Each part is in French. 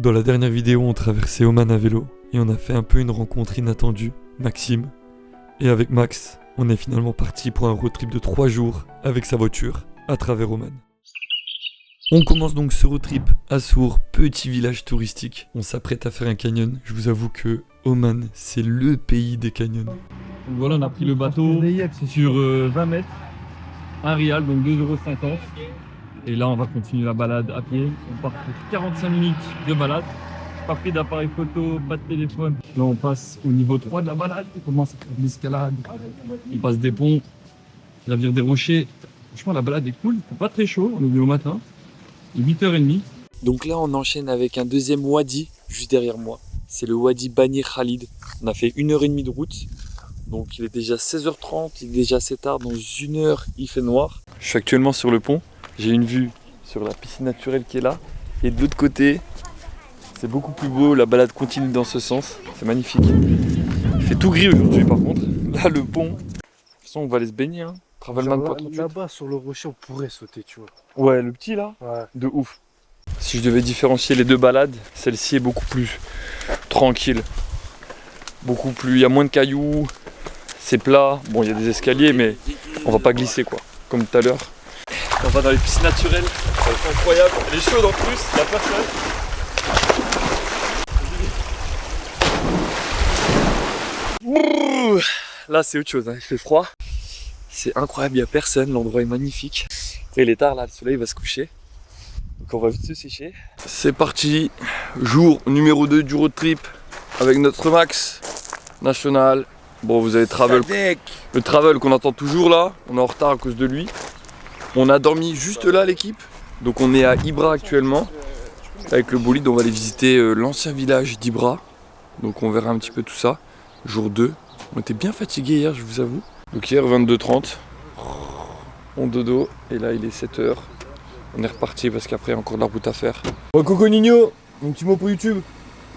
Dans la dernière vidéo, on traversait Oman à vélo et on a fait un peu une rencontre inattendue, Maxime. Et avec Max, on est finalement parti pour un road trip de 3 jours avec sa voiture à travers Oman. On commence donc ce road trip à Sour, petit village touristique. On s'apprête à faire un canyon. Je vous avoue que Oman, c'est le pays des canyons. Donc voilà, on a pris le bateau sur 20 mètres, un rial, donc 2,50 €. Et là, on va continuer la balade à pied. On part pour 45 minutes de balade. Pas pris d'appareil photo, pas de téléphone. Là, on passe au niveau 3 de la balade. On commence à faire de l'escalade. On passe des ponts, gravir des rochers. Franchement, la balade est cool. C'est pas très chaud. On est venu au matin. 8h30. Donc là, on enchaîne avec un deuxième wadi juste derrière moi. C'est le wadi Bani Khalid. On a fait 1h30 de route. Donc il est déjà 16h30, il est déjà assez tard. Dans 1 heure, il fait noir. Je suis actuellement sur le pont. J'ai une vue sur la piscine naturelle qui est là. Et de l'autre côté, c'est beaucoup plus beau. La balade continue dans ce sens. C'est magnifique. Il fait tout gris aujourd'hui par contre. Là, le pont. De toute façon, on va aller se baigner. Hein. Travelman pas 38. Là-bas, sur le rocher, on pourrait sauter, tu vois. Ouais, le petit là. Ouais. De ouf. Si je devais différencier les deux balades, celle-ci est beaucoup plus tranquille. Beaucoup plus. Il y a moins de cailloux. C'est plat. Bon, il y a des escaliers, mais on va pas glisser quoi. Comme tout à l'heure. On va dans les piscines naturelles. Ça va être incroyable. Elle est chaude en plus. Il y a personne. Ouh, là, c'est autre chose. Hein. Il fait froid. C'est incroyable. Il n'y a personne. L'endroit est magnifique. Et il est tard là. Le soleil va se coucher. Donc on va vite se sécher. C'est parti, jour numéro 2 du road trip avec notre Max National. Bon, vous avez le travel qu'on entend toujours là, on est en retard à cause de lui. On a dormi juste là l'équipe, donc on est à Ibra actuellement. Avec le bolide, on va aller visiter l'ancien village d'Ibra. Donc on verra un petit peu tout ça. Jour 2, on était bien fatigués hier, je vous avoue. Donc hier 22h30, on dodo et là il est 7h. On est reparti parce qu'après, il y a encore de la route à faire. Bon, Coco Nino, un petit mot pour YouTube.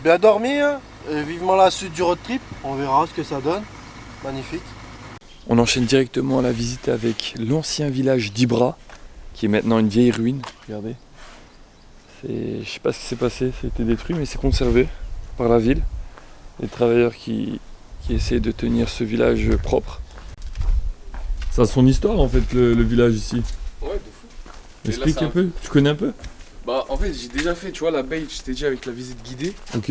Bien dormi, hein. Vivement la suite du road trip. On verra ce que ça donne. Magnifique. On enchaîne directement à la visite avec l'ancien village d'Ibra, qui est maintenant une vieille ruine. Regardez. Je sais pas ce qui s'est passé, ça a été détruit, mais c'est conservé par la ville. Les travailleurs qui essaient de tenir ce village propre. Ça a son histoire en fait, le village ici. Ouais, de fou. Explique là, un peu, tu connais un peu? Bah en fait j'ai déjà fait, tu vois, la bail, je t'ai dit avec la visite guidée. Ok.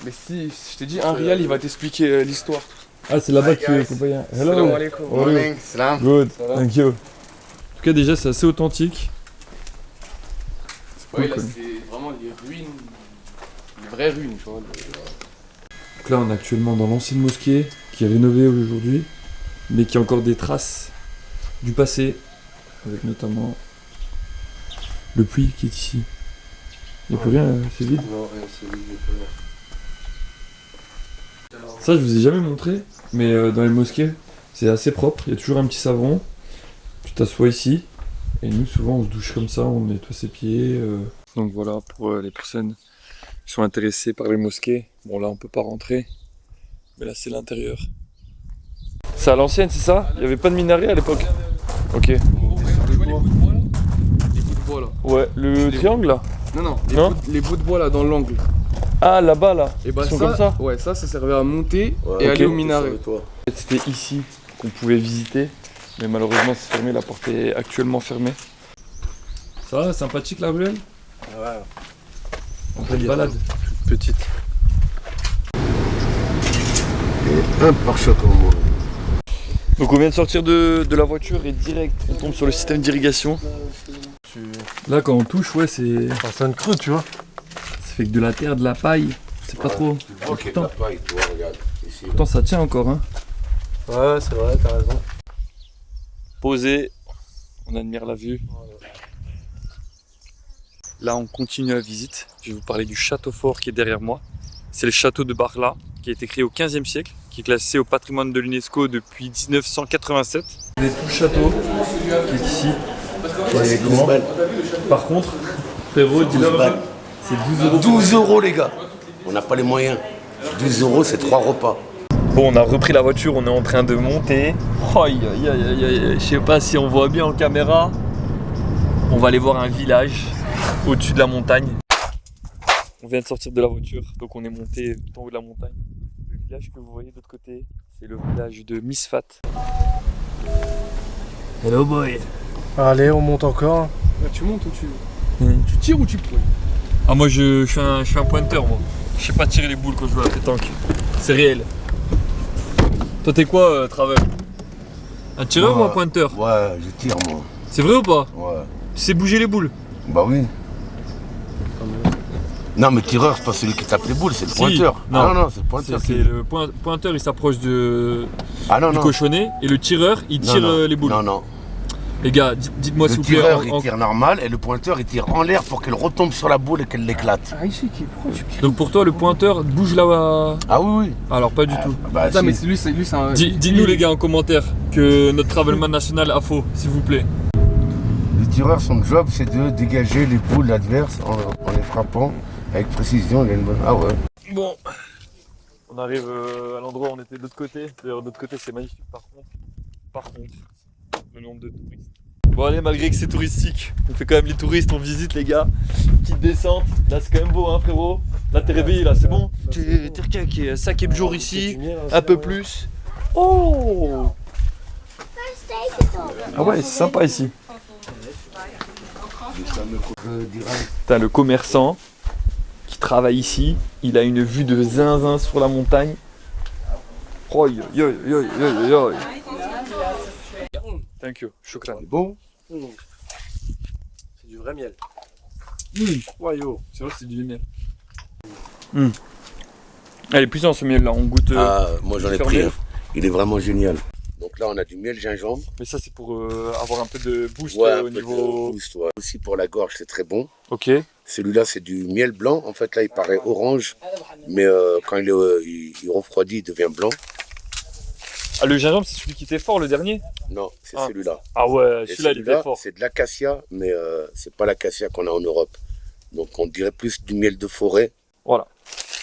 Mais si je t'ai dit un rial, il va t'expliquer l'histoire. Ah, c'est là-bas qu'il faut pas y aller. Hello. Salam alaikum. Morning, salam. Good, Salam. thank you. En tout cas, déjà, c'est assez authentique. Ouais, là cool. c'est vraiment les ruines, les vraies ruines, tu vois. Donc là, on est actuellement dans l'ancienne mosquée qui est rénovée aujourd'hui, mais qui a encore des traces du passé, avec notamment le puits qui est ici. Il n'y a plus rien, c'est vide. Non, c'est vide. Ça, je vous ai jamais montré, mais dans les mosquées, c'est assez propre. Il y a toujours un petit savon. Tu t'assois ici, et nous, souvent, on se douche comme ça, on nettoie ses pieds. Donc voilà, pour les personnes qui sont intéressées par les mosquées. Bon, là, on peut pas rentrer, mais là, c'est l'intérieur. C'est à l'ancienne, c'est ça? Il n'y avait pas de minaret à l'époque? Ok. Tu vois les bouts de bois là? Les bouts de bois là. Ouais, le triangle là? Non, Non, les bouts de bois là dans l'angle. Ah, là-bas là. Et bah Ils sont ça, comme ça? ouais, ça servait à monter et ok. aller au minaret. C'était ici qu'on pouvait visiter, mais malheureusement c'est fermé, la porte est actuellement fermée. Ça va, sympathique la ruelle? Ouais. On fait une balade. Toute petite. Et un pare-choc en moins. Donc on vient de sortir de la voiture et direct on tombe sur le système d'irrigation. Là quand on touche, ouais, c'est... Ça sonne creux, tu vois. Ça fait que de la terre, de la paille, c'est pas trop. Ok, Pourtant, la paille, toi, regarde. Ici. pourtant ça tient encore, hein. Ouais, c'est vrai, t'as raison. Posé, on admire la vue. Là on continue la visite, je vais vous parler du château fort qui est derrière moi. C'est le château de Barla qui a été créé au 15e siècle, qui est classé au patrimoine de l'UNESCO depuis 1987. Vous avez tout le château qui est ici. C'est 12 balles. Par contre, frérot, dis-leur, balles. c'est 12 €. 12 € les gars. On n'a pas les moyens. 12 € c'est 3 repas. Bon, on a repris la voiture, on est en train de monter. Aïe, aïe, aïe, aïe, aïe. Je sais pas si on voit bien en caméra. On va aller voir un village au-dessus de la montagne. On vient de sortir de la voiture, donc on est monté tout en haut de la montagne. Le village que vous voyez de l'autre côté, c'est le village de Misfat. Hello boy. Allez, on monte encore. Là, tu montes ou tu tires ou tu pointes? Ah moi je suis un pointeur moi. Je sais pas tirer les boules quand je joue à la pétanque. C'est réel. Toi t'es quoi Travel? Un tireur ou un pointeur? Ouais, je tire moi. C'est vrai ou pas? Ouais. Tu sais bouger les boules? Bah oui. Non mais tireur, c'est pas celui qui tape les boules, c'est le Si. pointeur. Non. Ah non, c'est le pointeur. C'est le pointeur, il s'approche du non. cochonnet et le tireur il tire les boules. Non. Les gars, dites-moi s'il Le vous plaît. tireur il tire normal et le pointeur il tire en l'air pour qu'elle retombe sur la boule et qu'elle l'éclate. Ah, ici, pourquoi tu cries? Donc pour toi le pointeur bouge là. Ah oui. Alors pas du tout. Bah Non, si. mais lui, c'est un. Dites-nous les gars en commentaire que notre travelman national a faux, s'il vous plaît. Le tireur, son job c'est de dégager les boules adverses en les frappant avec précision. Il a une bonne... Ah ouais. Bon, on arrive à l'endroit où on était de l'autre côté. D'ailleurs de l'autre côté c'est magnifique par contre, le nombre de touristes. Bon allez, malgré que c'est touristique, on fait quand même les touristes, on visite les gars. Petite descente, là c'est quand même beau hein frérot. Là t'es réveillé là, c'est bon. T'es requin, cinquième jour ici, un peu plus. Oh. Ah ouais, c'est sympa ici. T'as le commerçant qui travaille ici, il a une vue de zinzin sur la montagne. Oh, yo, yo, yo, yo, yo. Thank you, shukran. Bon. C'est du vrai miel. Ouais, yo, c'est vrai que c'est du miel. Elle est puissante ce miel là, on goûte. Moi j'en ai différents pris. miels. Hein. Il est vraiment génial. Donc là on a du miel gingembre. Mais ça c'est pour avoir un peu de boost Ouais, un au peu niveau. de boost, ouais. Aussi pour la gorge c'est très bon. Ok. Celui-là c'est du miel blanc. En fait là il paraît orange, mais quand il refroidit il devient blanc. Ah le gingembre c'est celui qui était fort le dernier? Non, c'est Ah. celui-là. Ah ouais, Et celui-là il était fort. c'est de l'acacia, mais c'est pas l'acacia qu'on a en Europe. Donc on dirait plus du miel de forêt. Voilà.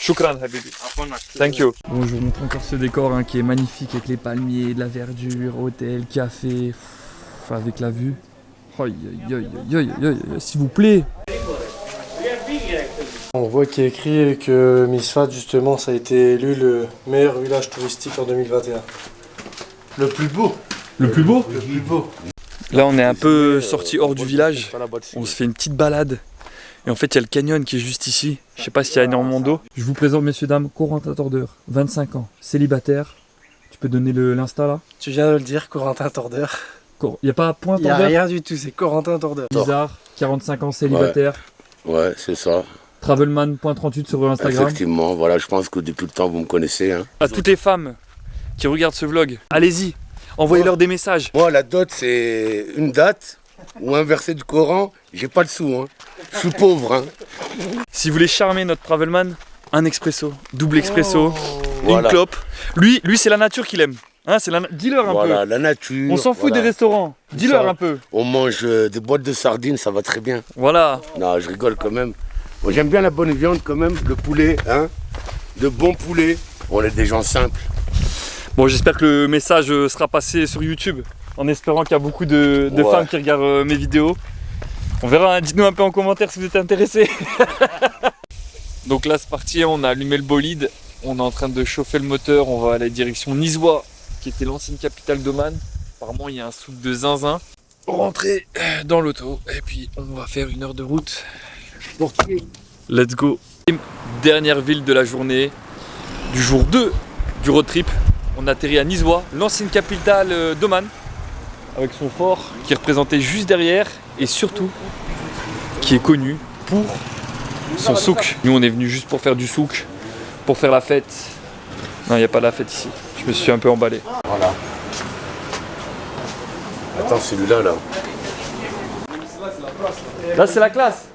Shukran Habibi. Thank you. Bon, je vous montre encore ce décor hein, qui est magnifique avec les palmiers, de la verdure, hôtel, café, avec la vue. Aïe, aïe, aïe, aïe, aïe, aïe, s'il vous plaît. On voit qu'il y a écrit que Misfat, justement, ça a été élu le meilleur village touristique en 2021. Le plus beau. Le plus beau? Le plus beau. Là, on est un peu sorti hors du village. On se fait une petite balade. Et en fait, il y a le canyon qui est juste ici. Je sais pas s'il y a énormément d'eau. Je vous présente, messieurs, dames, Corentin Tordeur, 25 ans, célibataire. Tu peux donner l'Insta là? Tu viens de le dire, Corentin Tordeur. Il n'y a pas point Il n'y a Tordeur? rien du tout, c'est Corentin Tordeur. Bizarre, 45 ans, célibataire. Ouais, c'est ça. Travelman.38 sur Instagram. Effectivement, voilà, je pense que depuis le temps vous me connaissez. Hein. À toutes les femmes qui regardent ce vlog, allez-y, envoyez-leur des messages. Moi, la dot, c'est une date ou un verset du Coran. J'ai pas de sous, hein. Je suis pauvre, hein. Si vous voulez charmer notre Travelman, un expresso, double expresso, Voilà. une clope. Lui c'est la nature qu'il aime. Hein, dis-leur un Voilà, peu. la nature. On s'en fout voilà. des restaurants. Dis-leur Ça. un peu. On mange des boîtes de sardines, ça va très bien. Voilà. Non, je rigole quand même. Moi, j'aime bien la bonne viande quand même, le poulet, hein. De bon poulet. On est des gens simples. Bon, j'espère que le message sera passé sur YouTube, en espérant qu'il y a beaucoup de Ouais. femmes qui regardent mes vidéos. On verra, hein. Dites-nous un peu en commentaire si vous êtes intéressés. Donc là, c'est parti, on a allumé le bolide. On est en train de chauffer le moteur. On va aller direction Nizwa, qui était l'ancienne capitale d'Oman. Apparemment, il y a un souk de zinzin. Rentrer dans l'auto et puis on va faire 1 heure de route. Let's go. Dernière ville de la journée, du jour 2 du road trip. On atterrit à Nizwa, l'ancienne capitale d'Oman, avec son fort qui est représenté juste derrière et surtout qui est connu pour son souk. Nous on est venu juste pour faire du souk, pour faire la fête. Non, il n'y a pas la fête ici. Je me suis un peu emballé. Voilà. Attends, celui-là, là. Là c'est la classe.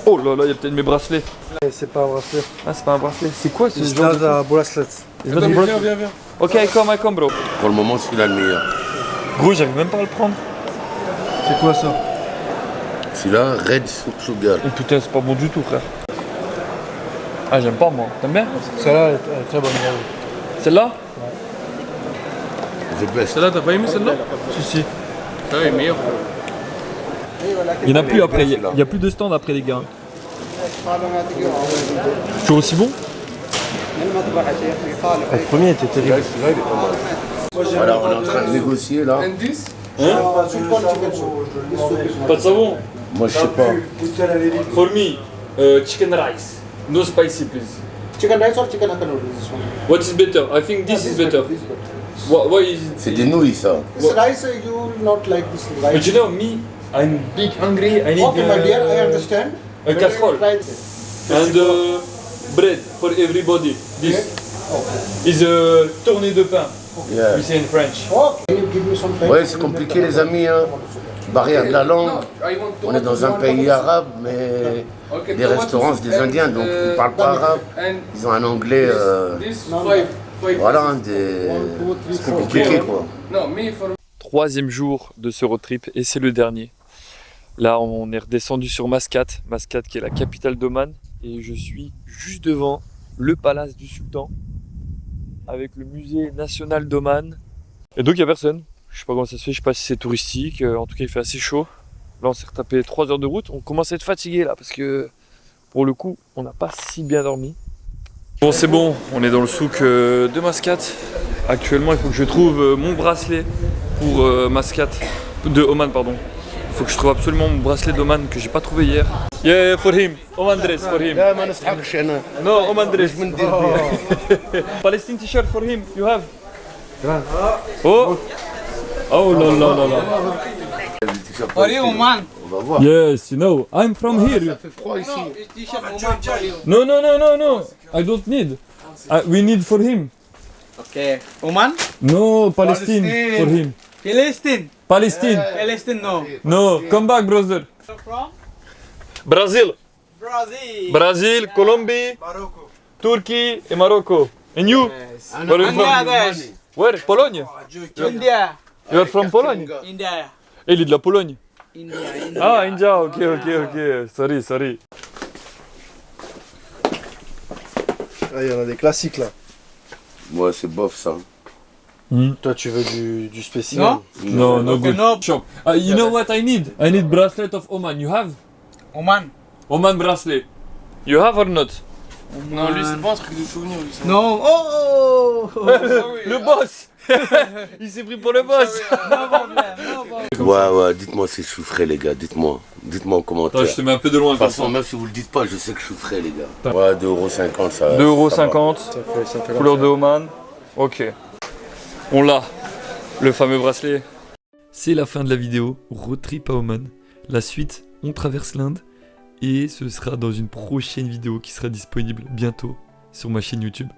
Oh là là, il y a peut-être mes bracelets. C'est pas un bracelet. Ah, c'est pas un bracelet. C'est quoi ce C'est genre de... un bracelet. It's not a bracelet. Viens. Ok, I come bro. Pour le moment, celui-là le meilleur. Gros, j'arrive même pas à le prendre. C'est quoi ça? Celui-là, Red Sugar. Oh putain, c'est pas bon du tout, frère. Ah, j'aime pas moi. T'aimes bien? Celle-là, elle est très bonne. Celle-là? The best. Celle-là, t'as pas aimé celle-là? Si. Celle-là est meilleure. Il n'y en a plus après, il n'y a plus de stand après les gars. Toujours aussi bon? Le premier était terrible. Voilà, on est en train de négocier là. And this? Pas de savon? Moi je sais pas. For me, chicken rice. No spicy, please. Chicken rice or chicken hakka noodles? This one. What is better? I think this is better. Why is it? C'est des nouilles ça. This rice you will not like this rice. But you know, me, I'm big hungry. I need Okay, my dear, I understand. a casserole Try this. and bread for everybody. This is a tournée de pain. Yeah. We say in French. Okay, can you give me some time? Ouais, c'est compliqué les amis, hein. Barrière de la langue. No, I want On est dans un pays arabe, mais Okay, les tomatoes restaurants c'est des and, Indiens, donc ils ne parlent pas arabe. And Ils ont un anglais, this five. voilà, hein, c'est compliqué quoi. No, me for Troisième jour de ce road trip et c'est le dernier. Là, on est redescendu sur Mascate, Mascate qui est la capitale d'Oman, et je suis juste devant le palace du sultan avec le musée national d'Oman. Et donc il n'y a personne. Je sais pas comment ça se fait, je sais pas si c'est touristique, en tout cas il fait assez chaud. Là on s'est retapé 3 heures de route, on commence à être fatigué là parce que pour le coup on n'a pas si bien dormi. Bon c'est bon, on est dans le souk de Mascate. Actuellement il faut que je trouve mon bracelet pour Mascate, de Oman pardon. Il faut que je trouve absolument mon bracelet d'Oman que j'ai pas trouvé hier. Yeah, for him, Oman dress for him. لا ما نستحقش انا. No, Oman dress. من ندير بها. Palestine t-shirt for him, you have? Oh! Oh là là là là. For you, Oman. On va voir. Yes, you know, I'm from Ça here. fait froid ici. T-shirt Oman for you. No, no, no, no, no. I don't need. We need for him. Okay. Oman? No, Palestine Palestine. for him. Palestine. Palestine. Palestine, no. No, come back, brother. From? Brazil. Brazil. Brazil, Colombie, Morocco. Turkey et Morocco. And you? Where are you from? Bangladesh. Where? Pologne? India. You are from Pologne? India. Et il est de la Pologne. India. India. Ah, India, ok, ok, ok. Sorry, sorry. Ah, il y en a des classiques là. Moi c'est bof ça. Toi, tu veux du spécimen? No, no Okay, good. no. Shop. You know what I need? I need bracelet of Oman. You have? Oman. Oman bracelet. You have or not? Non, lui, c'est pas un truc de souvenir, lui. ça. No. Oh. Le boss. Il s'est pris pour le boss. No problem. No problem. Ouais, dites-moi si je suis frais les gars, dites-moi en commentaire. Attends, je te mets un peu de loin De comme toute ça. façon, même si vous le dites pas, je sais que je suis frais les gars. Ouais, 2,50 € ça. 2,50 Ça fait couleur de Oman. Ok. On l'a. Le fameux bracelet. C'est la fin de la vidéo. Road trip à Oman. La suite, on traverse l'Inde. Et ce sera dans une prochaine vidéo qui sera disponible bientôt sur ma chaîne YouTube.